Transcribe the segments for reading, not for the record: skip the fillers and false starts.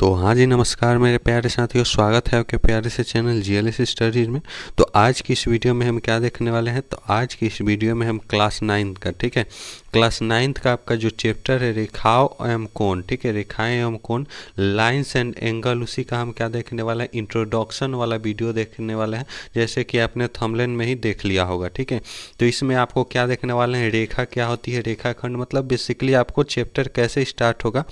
तो हाँ जी, नमस्कार मेरे प्यारे साथियों, स्वागत है आपके प्यारे से चैनल जीएलएस स्टडीज़ में। तो आज की इस वीडियो में हम क्या देखने वाले हैं, तो आज की इस वीडियो में हम क्लास 9 का, ठीक है, क्लास 9 का आपका जो चैप्टर है रेखाओं एवं कोण, ठीक है, रेखाएं एवं कोण, लाइन्स एंड एंगल, उसी का हम क्या देखने वाला है, इंट्रोडक्शन वाला वीडियो देखने वाले हैं, जैसे कि आपने थंबनेल में ही देख लिया होगा, ठीक है। तो इसमें आपको क्या देखने वाले हैं, रेखा क्या होती है, रेखाखंड मतलब बेसिकली आपको चैप्टर कैसे स्टार्ट होगा,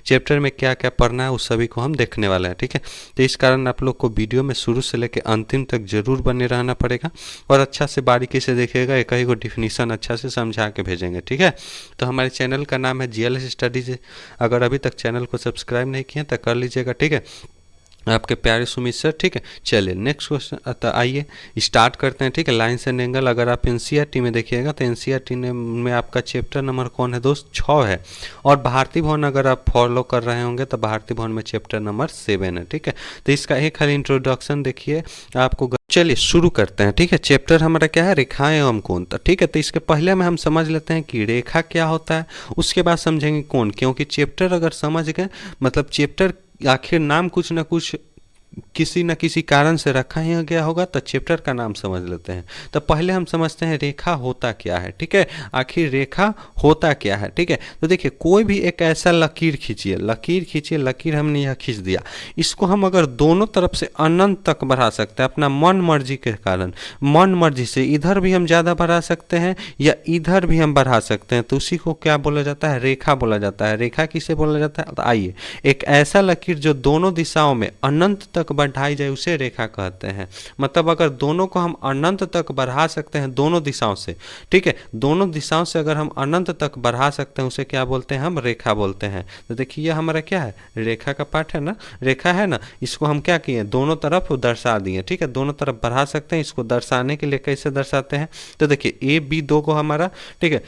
चैप्टर में क्या क्या पढ़ना है, उस सभी को हम देखने वाले हैं, ठीक है। तो इस कारण आप लोग को वीडियो में शुरू से लेकर अंतिम तक जरूर बने रहना पड़ेगा और अच्छा से बारीकी से देखिएगा, एक ही को डिफिनीशन अच्छा से समझा के भेजेंगे, ठीक है। तो हमारे चैनल का नाम है जीएलएस स्टडीज। अगर अभी तक चैनल को सब्सक्राइब नहीं किए तो कर लीजिएगा, ठीक है, आपके प्यारे सुमित सर, ठीक है। चलिए नेक्स्ट क्वेश्चन, तो आइए स्टार्ट करते हैं, ठीक है। लाइन्स एंड एंगल, अगर आप एनसीईआरटी में देखिएगा तो एनसीईआरटी में आपका चैप्टर नंबर कौन है दोस्त, 6 है। और भारतीय भवन अगर आप फॉलो कर रहे होंगे तो भारतीय भवन में चैप्टर नंबर 7 है, ठीक है। तो इसका एक खाली इंट्रोडक्शन देखिए आपको। चलिए शुरू करते हैं, ठीक है। चैप्टर हमारा क्या है, रेखाएं एवं कोण, तो ठीक है। तो इसके पहले में हम समझ लेते हैं कि रेखा क्या होता है, उसके बाद समझेंगे कोण, क्योंकि चैप्टर अगर समझ गए मतलब चैप्टर आखिर नाम कुछ ना कुछ किसी न किसी कारण से रखा ही गया होगा, तो चैप्टर का नाम समझ लेते हैं। तो पहले हम समझते हैं रेखा होता क्या है, ठीक है, आखिर रेखा होता क्या है, ठीक है। तो देखिए कोई भी एक ऐसा लकीर खींचिए, लकीर हमने यह खींच दिया, इसको हम अगर दोनों तरफ से अनंत तक बढ़ा सकते हैं अपना मन मर्जी के कारण, मन मर्जी से इधर भी हम ज़्यादा बढ़ा सकते हैं या इधर भी हम बढ़ा सकते हैं, तो उसी को क्या बोला जाता है, रेखा बोला जाता है। रेखा किसे बोला जाता है, तो आइए, एक ऐसा लकीर जो दोनों दिशाओं में अनंत तक बढ़ाई जाए उसे रेखा कहते हैं। मतलब अगर दोनों को हम अनंत तक बढ़ा सकते हैं दोनों दिशाओं से, ठीक है, दोनों दिशाओं से अगर हम अनंत तक बढ़ा सकते हैं उसे क्या बोलते हैं, हम रेखा बोलते हैं। तो देखिए यह हमारा क्या है, रेखा का पार्ट है ना, रेखा है ना, इसको हम क्या किए, दोनों तरफ दर्शा दिए, ठीक है, दोनों तरफ बढ़ा सकते हैं। इसको दर्शाने के लिए कैसे दर्शाते हैं, तो देखिए ए बी दो को हमारा, ठीक है,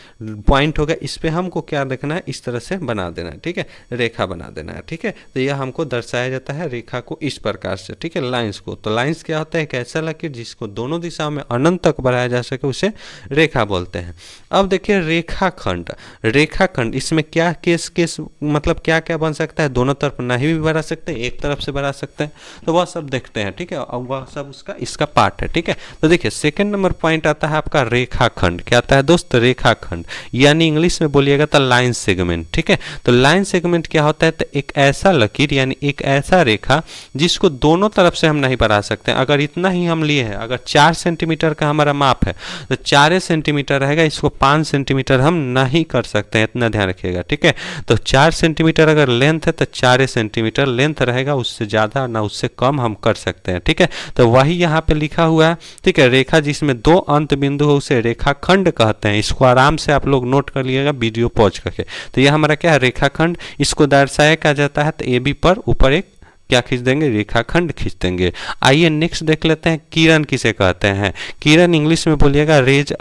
पॉइंट हो गया, इस पे हमको क्या देखना है, इस तरह से बना देना है, ठीक है, रेखा बना देना है, ठीक है। तो यह हमको दर्शाया जाता है रेखा को इस प्रकार से, ठीक है, लाइंस को। तो लाइंस क्या होता है, एक ऐसा लकीर जिसको दोनों दिशाओं में अनंत तक बढ़ाया जा सके उसे रेखा बोलते हैं। अब देखिए रेखाखंड, रेखाखंड इसमें क्या केस मतलब क्या क्या बन सकता है, दोनों तरफ नहीं भी बढ़ा सकते हैं, एक तरफ से बढ़ा सकते हैं, तो वह सब देखते हैं, ठीक है, और वह सब उसका इसका पार्ट है, ठीक है। तो देखिए सेकंड नंबर पॉइंट आता है आपका रेखाखंड। क्या आता है दोस्त, रेखाखंड, यानी इंग्लिश में बोलिएगा तो लाइन सेगमेंट, ठीक है। तो लाइन सेगमेंट क्या होता है, तो एक ऐसा लकीर यानी एक ऐसा रेखा जिसको दोनों तरफ से हम नहीं बढ़ा सकते। अगर इतना ही हम लिए हैं, अगर 4 सेंटीमीटर का हमारा माप है तो 4 सेंटीमीटर रहेगा, इसको 5 सेंटीमीटर हम नहीं कर सकते हैं, इतना ध्यान रखिएगा, ठीक है। तो 4 सेंटीमीटर अगर लेंथ है तो 4 सेंटीमीटर लेंथ रहेगा, उससे ज़्यादा ना उससे कम हम कर सकते हैं, ठीक है। तो वही यहाँ पे लिखा हुआ है, ठीक है, रेखा जिसमें 2 अंत बिंदु है उसे रेखाखंड कहते हैं। इसको आराम से आप लोग नोट कर लिएगा वीडियो पॉज करके। तो यह हमारा क्या है, रेखाखंड, इसको दर्शाया क्या जाता है, तो ए बी पर ऊपर एक क्या खींच देंगे, रेखाखंड खींच देंगे। आइए नेक्स्ट देख लेते हैं, किरण किसे कहते हैं। किरण इंग्लिश में बोलिएगा रेज,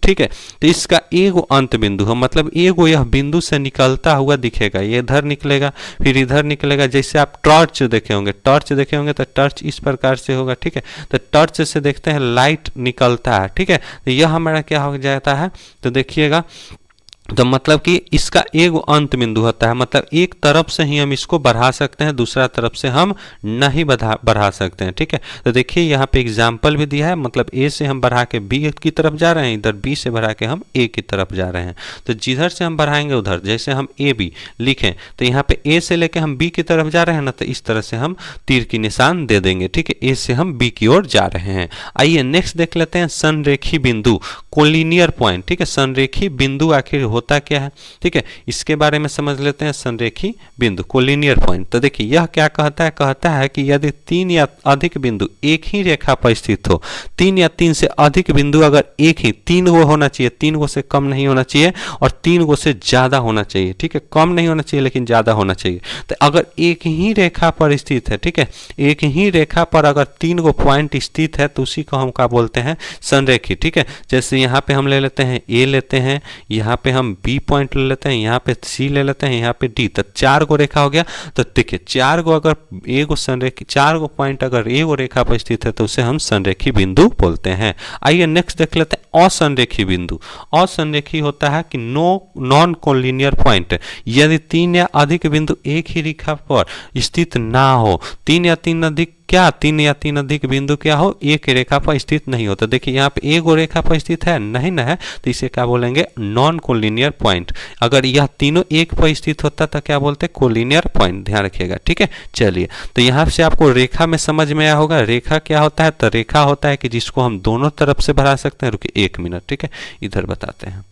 ठीक है। तो इसका एगो अंत बिंदु है, मतलब एगो यह बिंदु से निकलता हुआ दिखेगा, ये इधर निकलेगा फिर इधर निकलेगा। जैसे आप टॉर्च देखे होंगे तो टॉर्च इस प्रकार से होगा, ठीक है। तो टॉर्च से देखते हैं लाइट निकलता है, ठीक है। तो यह हमारा क्या हो जाता है, तो देखिएगा, तो मतलब कि इसका एक अंत बिंदु होता है, मतलब एक तरफ से ही हम इसको बढ़ा सकते हैं, दूसरा तरफ से हम नहीं बढ़ा सकते हैं, ठीक है। तो देखिए यहाँ पे एग्जाम्पल भी दिया है, मतलब ए से हम बढ़ा के बी की तरफ जा रहे हैं, इधर बी से बढ़ा के हम ए की तरफ जा रहे हैं। तो जिधर से हम बढ़ाएंगे उधर, जैसे हम ए बी लिखें तो यहाँ पे ए से लेके हम बी की तरफ जा रहे हैं ना, तो इस तरह से हम तीर की निशान दे देंगे, ठीक है, ए से हम बी की ओर जा रहे हैं। आइए नेक्स्ट देख लेते हैं, संरेखी बिंदु, कोलिनियर पॉइंट, ठीक है। संरेखी बिंदु आखिर होता क्या है, ठीक है, इसके बारे में समझ लेते हैं। संरेखी बिंदु, कोलिनियर पॉइंट, तो देखिए यह क्या कहता है कि यदि 3 या अधिक बिंदु एक ही रेखा पर स्थित हो, 3 या 3 से अधिक बिंदु अगर एक ही, 3 गो होना चाहिए, 3 गो से कम नहीं होना चाहिए और 3 गो से ज्यादा होना चाहिए, ठीक है, कम नहीं होना चाहिए लेकिन ज्यादा होना चाहिए। तो अगर एक ही रेखा पर स्थित है, ठीक है, एक ही रेखा पर अगर 3 गो पॉइंट स्थित है तो उसी को हम क्या बोलते हैं, संरेखी, ठीक है। जैसे यहाँ पे हम ले लेते हैं ए लेते हैं, यहाँ पे हम हम बी पॉइंट ले लेते हैं, यहाँ पे सी ले लेते हैं, यहाँ पे डी, तो 4 गो रेखा हो गया। तो देखिए 4 गो अगर एगो संरेखी 4 गो पॉइंट अगर एगो रेखा पर स्थित है तो उसे हम संरेखी बिंदु बोलते हैं। आइए नेक्स्ट देख लेते हैं असंरेखी बिंदु। असंरेखी होता है कि नॉन कोलिनियर पॉइंट, यदि 3 या अधिक बिंदु एक ही रेखा पर स्थित ना हो, 3 या 3 अधिक बिंदु क्या हो, एक रेखा पर स्थित नहीं होता। देखिए यहाँ पे एक रेखा पर स्थित है नहीं ना है, तो इसे क्या बोलेंगे, नॉन कोलिनियर पॉइंट। अगर यह तीनों एक पर स्थित होता तो क्या बोलते हैं, कोलिनियर पॉइंट। ध्यान रखिएगा, ठीक है। चलिए, तो यहाँ से आपको रेखा में समझ में आया होगा। रेखा क्या होता है, तो रेखा होता है कि जिसको हम दोनों तरफ से बढ़ा सकते हैं। रुकिए 1 मिनट, ठीक है, इधर बताते हैं।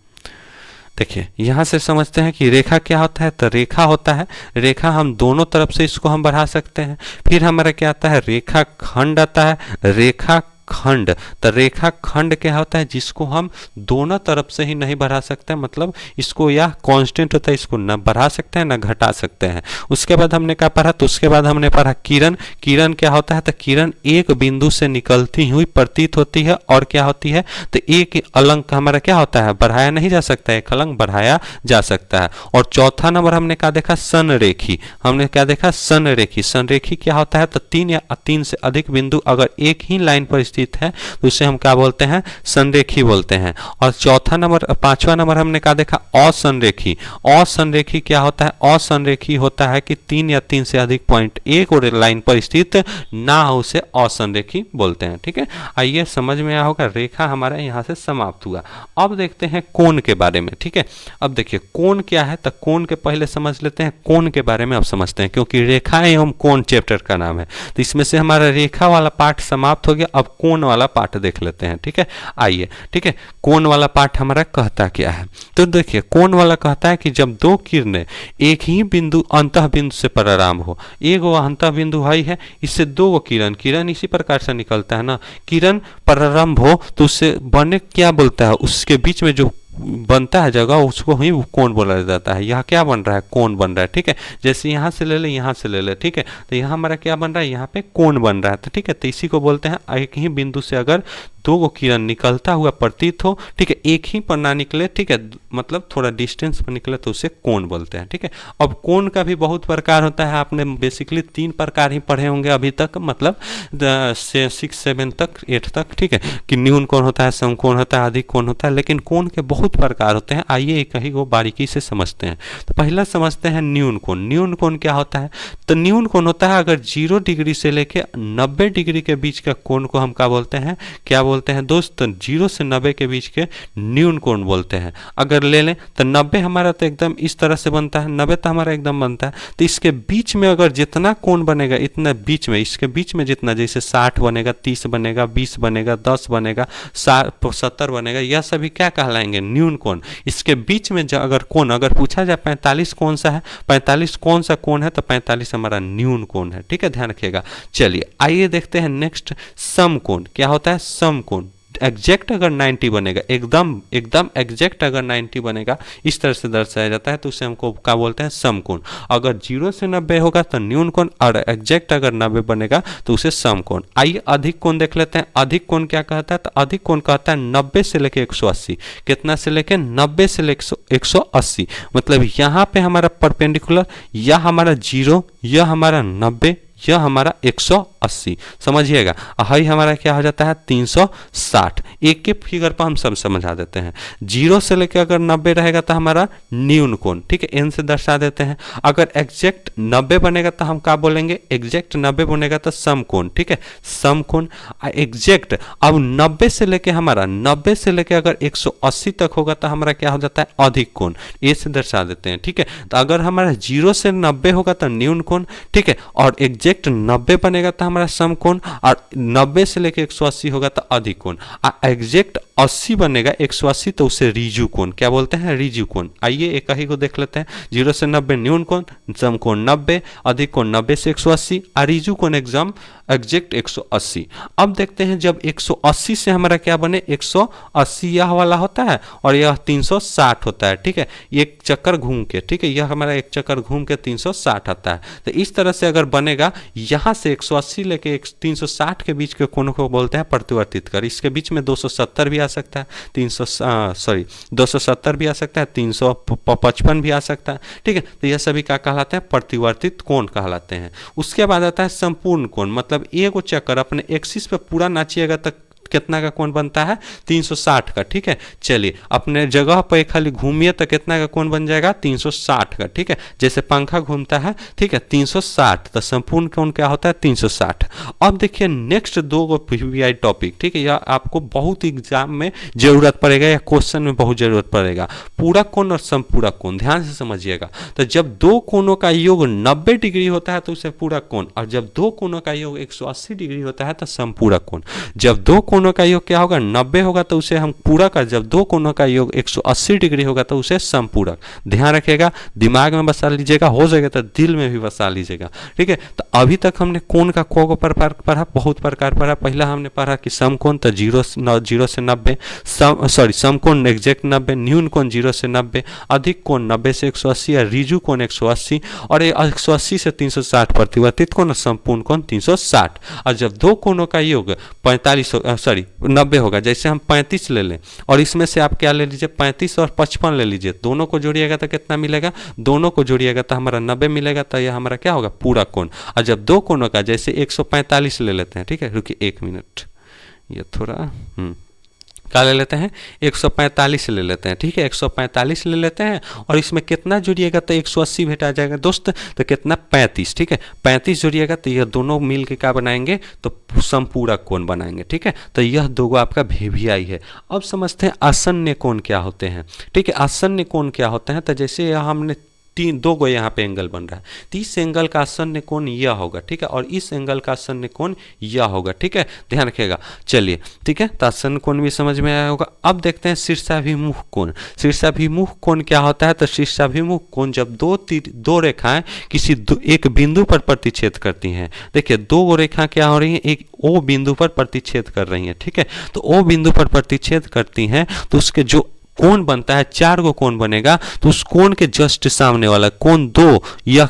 देखिए यहाँ से समझते हैं कि रेखा क्या होता है, तो रेखा होता है, रेखा हम दोनों तरफ से इसको हम बढ़ा सकते हैं। फिर हमारा क्या आता है, रेखा खंड आता है, रेखा खंड। तो रेखा खंड क्या होता है, जिसको हम दोनों तरफ से ही नहीं बढ़ा सकते, मतलब इसको यह कांस्टेंट होता है, इसको न बढ़ा सकते हैं न घटा सकते हैं। उसके बाद हमने क्या पढ़ा, तो उसके बाद हमने पढ़ा किरण। किरण क्या होता है, तो किरण एक बिंदु से निकलती हुई प्रतीत होती है और क्या होती है, तो एक अलंक हमारा क्या होता है, बढ़ाया नहीं जा सकता है, एक अलंक बढ़ाया जा सकता है। और चौथा नंबर हमने क्या देखा, संरेखी। हमने क्या देखा, संरेखी। संरेखी क्या होता है, तो 3 या 3 से अधिक बिंदु अगर एक ही लाइन पर स्थित है तो उसे हम क्या बोलते हैं, संरेखी बोलते हैं। और पांचवा नंबर हमने क्या देखा, असंरेखी। असंरेखी क्या होता है, असंरेखी होता है कि 3 या 3 से अधिक पॉइंट एक और लाइन पर स्थित ना हो, उसे असंरेखी बोलते हैं, ठीक है। आइए समझ में आया होगा, रेखा हमारा यहाँ से समाप्त हुआ। अब देखते हैं कोण के बारे में, ठीक है। अब देखिए कोण क्या है, तो कोण के पहले समझ लेते हैं, कोण के बारे में अब समझते हैं, क्योंकि रेखा एवं कोण चैप्टर का नाम है। तो इसमें से हमारा रेखा वाला पार्ट समाप्त हो गया, अब कोण वाला पार्ट देख लेते हैं, ठीक है। आइए, ठीक है, कोण वाला पार्ट हमारा कहता क्या है, तो देखिए कोण वाला कहता है कि जब दो किरणें एक ही बिंदु अंतः बिंदु से प्रारंभ हो, एक वो अंतः बिंदु है, इससे 2 किरण इसी प्रकार से निकलता है ना, किरण प्रारंभ हो तो उससे बने क्या बोलता है, उसके बीच में जो बनता है जगह उसको ही कोण बोला जाता है। यह क्या बन रहा है, कोण बन रहा है, ठीक है। जैसे यहाँ से ले ले, यहाँ से ले ले, ठीक है, तो यहाँ हमारा क्या बन रहा है, यहाँ पे कोण बन रहा है, तो ठीक है। तो इसी को बोलते हैं, एक ही बिंदु से अगर 2 किरण निकलता हुआ प्रतीत हो, ठीक है, एक ही पर ना निकले, ठीक है, मतलब थोड़ा डिस्टेंस पर निकले, तो उसे कोण बोलते हैं, ठीक है। अब कोण का भी बहुत प्रकार होता है, आपने बेसिकली 3 प्रकार ही पढ़े होंगे अभी तक, मतलब 6, 7 तक, 8 तक, ठीक है, कि न्यून कोण होता है, समकोण होता है, अधिक कोण होता है, लेकिन कोण के बहुत प्रकार होते हैं। आइए एक ही को बारीकी से समझते हैं। तो पहला समझते हैं न्यून कोण। न्यून कोण क्या होता है, तो न्यून कोण होता है अगर 0 डिग्री से लेके 90 डिग्री के बीच का कोण को हम क्या बोलते हैं, क्या बोलते हैं दोस्त, 0 से 90 के बीच के न्यून कोण बोलते हैं। अगर ले लें तो 90 हमारा तो एकदम इस तरह से बनता है, 90 तो हमारा एकदम बनता है, तो इसके बीच में अगर जितना कोण बनेगा इतना बीच में, इसके बीच में जितना, जैसे 60 बनेगा, 30 बनेगा, 20 बनेगा, 10 बनेगा, 70 बनेगा, यह सभी क्या कहलाएंगे, न्यून कोण। इसके बीच में अगर कोण अगर पूछा जाए 45 कौन सा है, 45 कौन सा कोण है, तो 45 हमारा न्यून कोण है, ठीक है, ध्यान रखिएगा। चलिए आइए देखते हैं नेक्स्ट, समकोण। क्या होता है, समकोण। एग्जैक्ट अगर 90 बनेगा, एकदम एग्जैक्ट अगर 90 बनेगा, इस तरह से दर्शाया जाता है, तो उसे हमको क्या बोलते हैं, समकोण। अगर 0 से 90 होगा तो न्यून कोण, और एग्जैक्ट अगर 90 बनेगा तो उसे समकोण। आइए अधिक कोण देख लेते हैं। अधिक कोण क्या कहता है, तो अधिक कोण कहता है 90 से लेके 180। कितना से लेके, 90 से लेके 180, मतलब यहाँ पे हमारा परपेंडिकुलर, यह हमारा 0, यह हमारा 90, यह हमारा 180, समझिएगा। हाई हमारा क्या हो जाता है, 360। एक के फिगर पर हम सब समझा देते हैं। 0 से लेकर अगर 90 रहेगा तो हमारा न्यून कोण, ठीक है, एन से दर्शा देते हैं। अगर एग्जैक्ट 90 बनेगा तो हम क्या बोलेंगे, एग्जैक्ट 90 बनेगा तो समकोण, ठीक है, समकोण। एग्जैक्ट अब 90 से लेके हमारा 90 से लेके अगर 180 तक होगा तो हमारा क्या हो जाता है, अधिक कोण, ए से दर्शा देते हैं, ठीक है। तो अगर हमारा 0 से 90 होगा तो न्यून कोण, ठीक है, और एग्जैक्ट 90 बनेगा तो हमारा समकोण, और 90 से लेके 180 होगा तो अधिक कोण। एग्जैक्ट 80 बनेगा 180 तो उसे रिजु कोण, क्या बोलते हैं, रिजु कोण। आइए एक ही को देख लेते हैं। 0 से 90 न्यून कोण, समकोण 90, अधिक कोण 90 से 180, और रिजु कोण एग्जैक्ट 180। अब देखते हैं जब 180 से हमारा क्या बने, 180 यह वाला होता है और यह 360 होता है, ठीक है, एक चक्कर घूम के, ठीक है, यह हमारा एक चक्कर घूम के 360 आता है। तो इस तरह से अगर बनेगा यहाँ से 180 लेके 360 के बीच के कोण को बोलते हैं प्रतिवर्तित कर। इसके बीच में 270 भी आ सकता है, 270 भी आ सकता है, 355 भी आ सकता है, ठीक है। तो यह सभी क्या कहलाते हैं? प्रतिवर्तित कोण कहलाते हैं। उसके बाद आता है संपूर्ण कोण, मतलब एक चक्कर अपने एक्सिस पे पूरा नाचिएगा तक कितना का कोण बनता है? 360 का, ठीक है। चलिए अपने जगह पर खाली घूमिए तो कितना का कोण बन जाएगा? 360 का, ठीक है। जैसे पंखा घूमता है, ठीक है, 360, तो संपूर्ण कोण क्या होता है? 360। अब देखिए नेक्स्ट दो पीवीआई टॉपिक, ठीक है, यह आपको बहुत एग्जाम में जरूरत पड़ेगा या क्वेश्चन में बहुत जरूरत पड़ेगा। पूरक कोण और संपूरक कोण, ध्यान से समझिएगा। तो जब दो कोणों का योग 90 डिग्री होता है तो उसे पूरक कोण, और जब दो कोणों का योग 180 डिग्री होता है तो संपूरक कोण। जब दो कोणों का योग क्या होगा? 90 होगा तो उसे हम पूरक, और जब दो कोणों का योग 180 डिग्री होगा तो उसे संपूरक। ध्यान रखिएगा, दिमाग में बसा लीजिएगा, हो जाएगा तो दिल में भी बसा लीजिएगा, ठीक है। तो अभी तक हमने कोण का को प्रकार पढ़ा, बहुत प्रकार पढ़ा। पहला हमने पढ़ा कि समकोण तो 0 से 90, समकोण एग्जैक्ट 90, न्यून कोण 0 से 90, अधिक कोण 90 से 180, और रिजु कोण 180, और 180 से 360 प्रतिवर्तित कोण, और संपूर्ण कोण 360। और जब दो कोणों का योग 90 होगा, जैसे हम 35 ले लें और इसमें से आप क्या ले लीजिए? 35 और 55 ले लीजिए, दोनों को जोड़िएगा तो कितना मिलेगा? दोनों को जोड़िएगा तो हमारा 90 मिलेगा, तो यह हमारा क्या होगा? पूरा कोण। और जब दो कोणों का, जैसे 145 ले लेते हैं, ठीक है, रुकिए 1 मिनट, ये थोड़ा क्या ले लेते हैं? 145 ले लेते हैं, ठीक है, 145 ले लेते हैं, और इसमें कितना जुड़िएगा तो 180 भेटा जाएगा दोस्त, तो कितना? 35, ठीक है, 35 जुड़िएगा तो यह दोनों मिल के क्या बनाएंगे? तो संपूरक कोण बनाएंगे, ठीक है। तो यह दो आपका वीवीआई है। अब समझते हैं आसन्न कोण क्या होते हैं, ठीक है। आसन्न कोण क्या होते हैं? तो जैसे हमने दो गो यहाँ पे एंगल बन रहा है, तो इस एंगल का आसन्न कोण यह होगा, ठीक है, और इस एंगल का आसन्न कोण यह होगा, ठीक है, ध्यान रखिएगा। चलिए, ठीक है, तो आसन्न कोण भी समझ में आया होगा। अब देखते हैं शीर्षाभिमुख कोण। शीर्षाभिमुख कोण क्या होता है? तो शीर्षाभिमुख कोण जब दो रेखाएं किसी एक बिंदु पर प्रतिच्छेद करती हैं। देखिए दो रेखा क्या हो रही हैं? एक ओ बिंदु पर प्रतिच्छेद कर रही हैं, ठीक है। तो ओ बिंदु पर प्रतिच्छेद करती हैं तो उसके जो कोण बनता है, 4 गो कोण बनेगा, तो उस कोण के जस्ट सामने वाला कोण 2, यह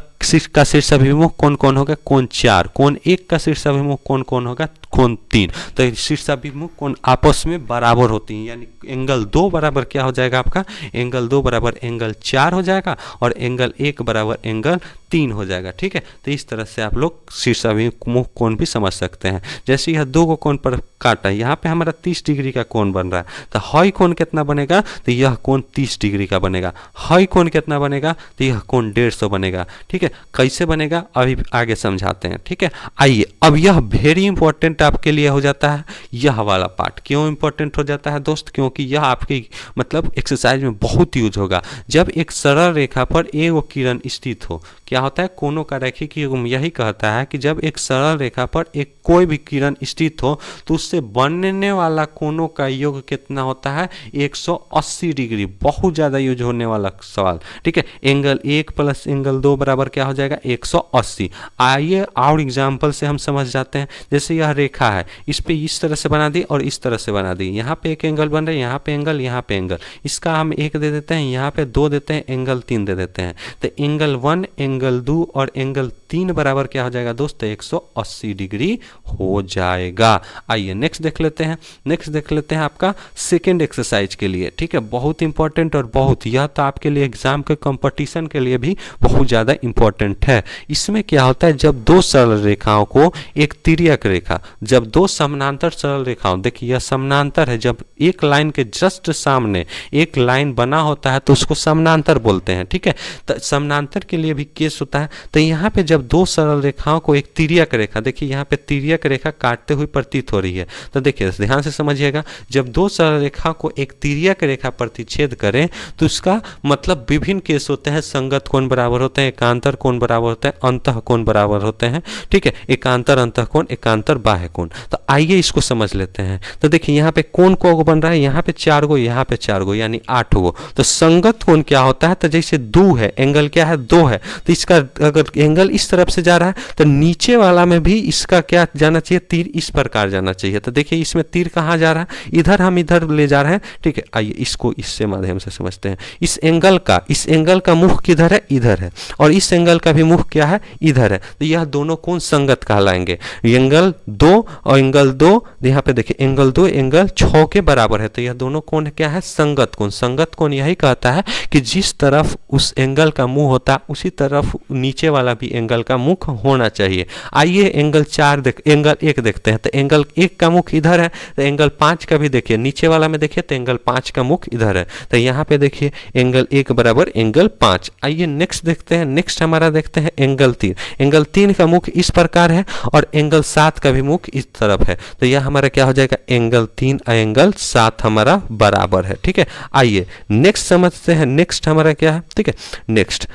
का शीर्षाभिमुख कोण कौन होगा? कोण 4। कोण 1 का शीर्षाभिमुख कोण कौन होगा? कोण 3। तो शीर्षाभिमुख कोण आपस में बराबर होती हैं, यानी एंगल 2 बराबर क्या हो जाएगा आपका? एंगल 2 बराबर एंगल 4 हो जाएगा, और एंगल 1 बराबर एंगल 3 हो जाएगा, ठीक है। तो इस तरह से आप लोग शीर्षाभिमुख कोण भी समझ सकते हैं। जैसे यह दो को कोण पर काटा, यहाँ पे हमारा 30 डिग्री का कोण बन रहा है, तो हाई कोण कितना बनेगा? तो यह कोण 30 डिग्री का बनेगा। हाई कोण कितना बनेगा? तो यह कोण 150 बनेगा, ठीक है। कैसे बनेगा अभी आगे समझाते हैं, ठीक है। आइए, अब यह वेरी इंपॉर्टेंट आपके लिए हो जाता है, यह वाला पार्ट। क्यों इंपॉर्टेंट हो जाता है दोस्त? क्योंकि यह आपकी मतलब एक्सरसाइज में बहुत यूज होगा। जब एक सरल रेखा पर एक किरण स्थित हो, क्या होता है? कोणों का रैखिक योग यही कहता है कि जब एक सरल रेखा पर एक कोई भी किरण स्थित हो तो उससे बनने वाला कोणों का योग कितना होता है? 180 डिग्री। बहुत ज़्यादा यूज होने वाला सवाल, ठीक है। एंगल 1 प्लस एंगल 2 बराबर क्या हो जाएगा? 180। आइए और एग्जाम्पल से हम समझ जाते हैं। जैसे यह रेखा है, इस पे इस तरह से बना दी और इस तरह से बना दी। यहाँ पे एक एंगल बन रहा है, यहाँ पे एंगल, यहाँ पे एंगल। इसका हम 1 दे देते हैं, यहाँ पे 2 देते हैं, एंगल 3 दे देते हैं। तो एंगल 1, एंगल 2 और एंगल 3 बराबर क्या हो जाएगा दोस्त? 180 डिग्री हो जाएगा। आइए नेक्स्ट देख लेते हैं। नेक्स्ट देख लेते हैं आपका सेकेंड एक्सरसाइज के लिए, ठीक है। बहुत इंपॉर्टेंट और बहुत, यह तो आपके लिए एग्जाम के कंपटीशन के लिए भी बहुत ज़्यादा इंपॉर्टेंट है। इसमें क्या होता है? जब दो सरल रेखाओं को एक तिर्यक रेखा, जब दो समानांतर सरल रेखाओं, देखिए यह समानांतर है, जब एक लाइन के जस्ट सामने एक लाइन बना होता है तो उसको समानांतर बोलते हैं, ठीक है। तो समानांतर के लिए भी केस होता है। तो यहाँ पे जब दो सरल रेखाओं को एक तिर्यक रेखा, देखिए यहाँ पे तिर्यक रेखा काटते हुए प्रतीत हो रही है, तो देखिए ध्यान से समझिएगा। जब दो सरल रेखा को एक तिर्यक रेखा प्रतिच्छेद करें तो उसका मतलब विभिन्न केस होते हैं। संगत कोण बराबर होते हैं, एकांतर कोण बराबर होते हैं, अंतः कोण बराबर होते हैं, ठीक है। एकांतर अंतः कोण, एकांतर बाह्य कोण। तो आइए इसको समझ लेते हैं। तो देखिए यहाँ पे कोण को बन रहा है, यहाँ पे 4 गो, यहाँ पे 4 गो, यानी 8 गो। तो संगत कोण क्या होता है? तो जैसे 2 है, एंगल क्या है? 2 है, तो इसका अगर एंगल इस तरफ से जा रहा है तो नीचे वाला में भी इसका क्या जाना चाहिए, तीर इस प्रकार जाना चाहिए। तो देखिए इसमें तीर कहाँ जा रहा है, इधर हम इधर ले जा रहे हैं, ठीक है। आइए इसको इससे माध्यम से समझते हैं। इस एंगल का मुख किधर है, इधर है, और इस एंगल का भी मुख क्या है, इधर है। तो यह दोनों कोण संगत कहलाएंगे। एंगल 2 और एंगल 2, यहाँ पे देखिए एंगल 2 एंगल 6 के बराबर है। तो यह दोनों कोण क्या है, संगत कोण। संगत कोण यही कहता है कि जिस तरफ उस एंगल का मुंह होता उसी तरफ नीचे वाला भी एंगल का मुख होना चाहिए। आइए एंगल 1 देखते हैं। तो एंगल 1 का मुख इधर है, तो एंगल 5 का भी देखिए, नीचे वाला में देखिए तो एंगल 5 का मुख इधर है। तो यहाँ पे देखिए एंगल 1 बराबर एंगल 5। आइए नेक्स्ट देखते हैं। नेक्स्ट हमारा देखते हैं एंगल 3। एंगल 3 का मुख इस प्रकार है और एंगल 7 का भी मुख इस तरफ है। तो यह हमारा क्या हो जाएगा, एंगल 3 और एंगल 7 हमारा बराबर है, ठीक है। आइए नेक्स्ट समझते हैं। नेक्स्ट हमारा क्या है, ठीक है। नेक्स्ट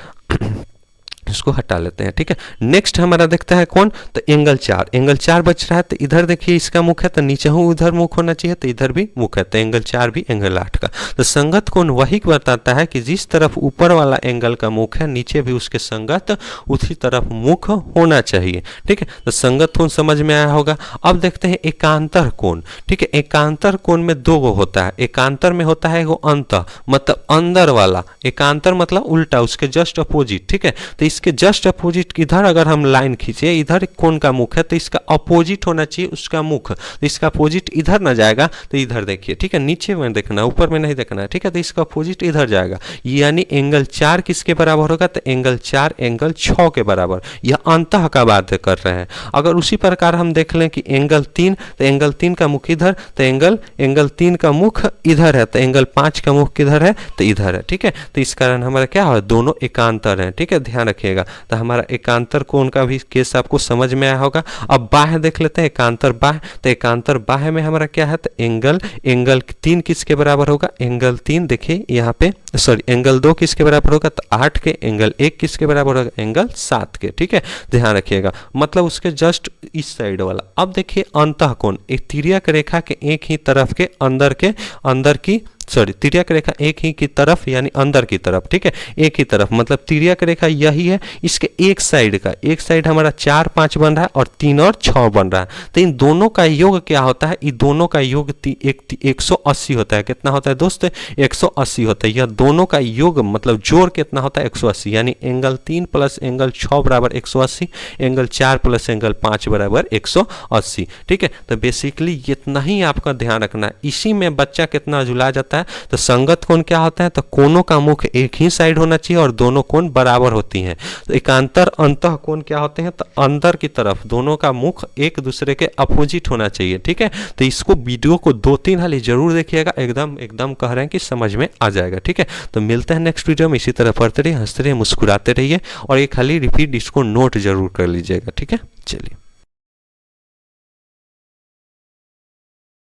इसको हटा लेते हैं, ठीक है। नेक्स्ट हमारा देखता है कौन, तो एंगल 4। एंगल 4 बच रहा है, तो इधर देखिए इसका मुख है, तो नीचे हूँ उधर मुख होना चाहिए, तो इधर भी मुख है। तो एंगल 4 भी एंगल 8 का। तो संगत कोण वही बताता है कि जिस तरफ ऊपर वाला एंगल का मुख है नीचे भी उसके संगत उसी तरफ मुख होना चाहिए, ठीक है। तो संगत कोण समझ में आया होगा। अब देखते हैं एकांतर कोण, ठीक है। एकांतर कोण में 2 गो होता है। एकांतर में होता है एगो अंत, मतलब अंदर वाला। एकांतर मतलब उल्टा, उसके जस्ट अपोजिट, ठीक है। तो इसके जस्ट अपोजिट इधर अगर हम लाइन खींचे, इधर कौन का मुख है तो इसका अपोजिट होना चाहिए उसका मुख। तो इसका अपोजिट इधर ना जाएगा तो इधर देखिए, ठीक है। नीचे में देखना, ऊपर में नहीं देखना है, ठीक है। तो इसका अपोजिट इधर जाएगा, यानी एंगल 4 किसके बराबर होगा, तो एंगल 4 एंगल 6 के बराबर। यह अंतः का बात कर रहे हैं। अगर उसी प्रकार हम देख लें कि एंगल 3, तो एंगल 3 का मुख इधर, तो एंगल 3 का मुख इधर है, तो एंगल 5 का मुख किधर है, तो इधर है, ठीक है। तो इस कारण हमारा क्या है, दोनों एकांतर हैं, ठीक है। ध्यान रखिएगा। तो हमारा एकांतर कोण का भी केस आपको समझ में आया होगा। अब बाह्य देख लेते हैं, एकांतर बाह्य। तो एकांतर बाह्य में हमारा क्या है, तो एंगल 3 किसके बराबर होगा, एंगल 3 देखिए यहाँ पे, सॉरी एंगल 2 किसके बराबर होगा, तो 8 के। एंगल 1 किसके बराबर होगा, एंगल 7 के, ठीक है। ध्यान रखिएगा, मतलब उसके जस्ट इस साइड वाला। अब देखिए अंतः कोण, एक तिर्यक रेखा के एक ही तरफ के अंदर की तिर्यक रेखा एक ही की तरफ यानी अंदर की तरफ, ठीक है। एक ही तरफ मतलब तिर्यक रेखा यही है, इसके एक साइड हमारा 4 5 बन रहा है और 3 और 6 बन रहा है। तो इन दोनों का योग क्या होता है, इन दोनों का योग 180 होता है। कितना होता है दोस्त, 180 होता है। यह दोनों का योग मतलब जोड़ कितना होता है, 180, यानी एंगल 3 प्लस एंगल 6 बराबर 180, एंगल 4 प्लस एंगल 5 बराबर 180, ठीक है। तो बेसिकली इतना ही आपका ध्यान रखना है। इसी में बच्चा कितना झुला जाता है। तो संगत कोण क्या होता है, तो कोणों का मुख एक ही साइड होना चाहिए और दोनों कोण बराबर होती हैं। तो एकांतर अंतः कोण क्या होते हैं, तो अंदर की तरफ दोनों का मुख एक दूसरे के अपोजिट होना चाहिए, ठीक है। तो इसको वीडियो को 2-3 हाली जरूर देखिएगा, एकदम कह रहे हैं कि समझ में आ जाएगा, ठीक है। तो मिलते हैं नेक्स्ट वीडियो में। इसी तरह पढ़ते रहिए, हंसते रहिए, मुस्कुराते रहिए और एक हाली रिपीट इसको नोट जरूर कर लीजिएगा, ठीक है। चलिए।